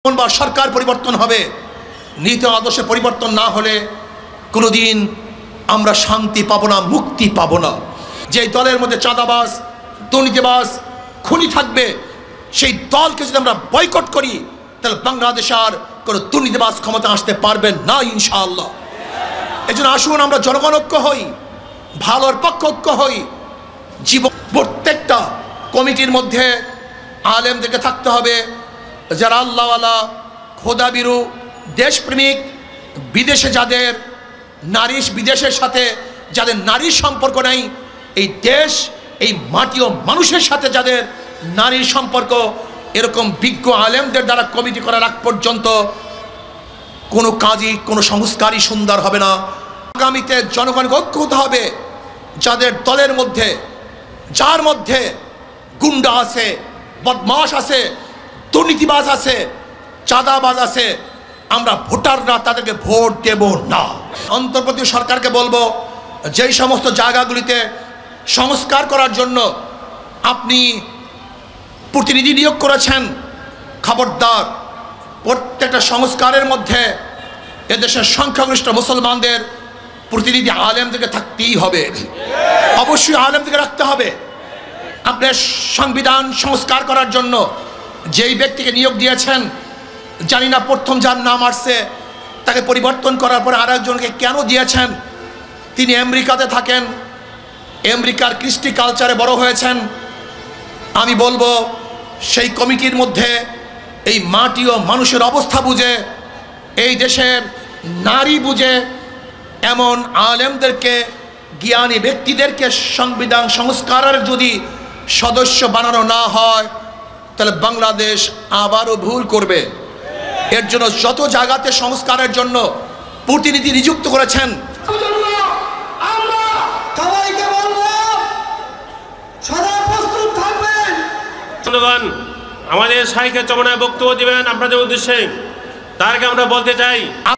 কোনবার সরকার পরিবর্তন হবে, নীতি আদর্শে পরিবর্তন না হলে কোনোদিন আমরা শান্তি পাবো না, মুক্তি পাবো না। যে দলের মধ্যে চাঁদাবাজ, দুর্নীতিবাজ, খুনি থাকবে, সেই দলকে যদি আমরা বয়কট করি তাহলে বাংলাদেশ আর কোনো দুর্নীতিবাজ ক্ষমতা আসতে পারবেন না ইনশাআল্লাহ। এই জন্য আসুন আমরা জনগণ ঐক্য হই, ভালোর পক্ষ ঐক্য হই। জীবন প্রত্যেকটা কমিটির মধ্যে আলেমদেরকে থাকতে হবে যারা আল্লাহওয়ালা, খোদাবিরু, দেশপ্রেমিক, বিদেশে যাদের বিদেশের সাথে যাদের নারীর সম্পর্ক নাই, এই দেশ, এই মাটি ও মানুষের সাথে যাদের নারীর সম্পর্ক, এরকম বিজ্ঞ আলেমদের দ্বারা কমিটি করার আগ পর্যন্ত কোনো কাজই, কোনো সংস্কারই সুন্দর হবে না। আগামীতে জনগণকে ঐক্য হতে হবে। যাদের দলের মধ্যে, যার মধ্যে গুন্ডা আছে, বদমাশ আছে, দুর্নীতিবাজ আছে, চাঁদাবাজ আছে, আমরা ভোটাররা তাদেরকে ভোট দেব না। অন্তর্বর্তী সরকারকে বলবো, যেই সমস্ত জায়গাগুলিতে সংস্কার করার জন্য আপনি প্রতিনিধি নিয়োগ করেছেন, খবরদার প্রত্যেকটা সংস্কারের মধ্যে এদেশের সংখ্যাগরিষ্ঠ মুসলমানদের প্রতিনিধি আলেমদেরকে থাকতেই হবে, অবশ্যই আলেমদেরকে রাখতে হবে। আপনার সংবিধান সংস্কার করার জন্য যেই ব্যক্তিকে নিয়োগ দিয়েছেন, জানি না প্রথম যার নাম আসছে তাকে পরিবর্তন করার পরে আরেকজনকে কেন দিয়েছেন। তিনি আমেরিকাতে থাকেন, আমেরিকার কৃষ্টি কালচারে বড় হয়েছেন। আমি বলবো সেই কমিটির মধ্যে এই মাটি ও মানুষের অবস্থা বুঝে, এই দেশের নারী বুঝে এমন আলেমদেরকে, জ্ঞানী ব্যক্তিদেরকে সংবিধান সংস্কারের যদি সদস্য বানানো না হয় তাহলে বাংলাদেশ আবারও ভুল করবে। এর জন্য যত জায়গাতে সংস্কারের জন্য প্রতিনিধি নিযুক্ত করেছেন, আমাদের শাইখে চমনায় বক্তব্য দিবেন আপনাদের উদ্দেশ্যে, তারকে আমরা বলতে চাই।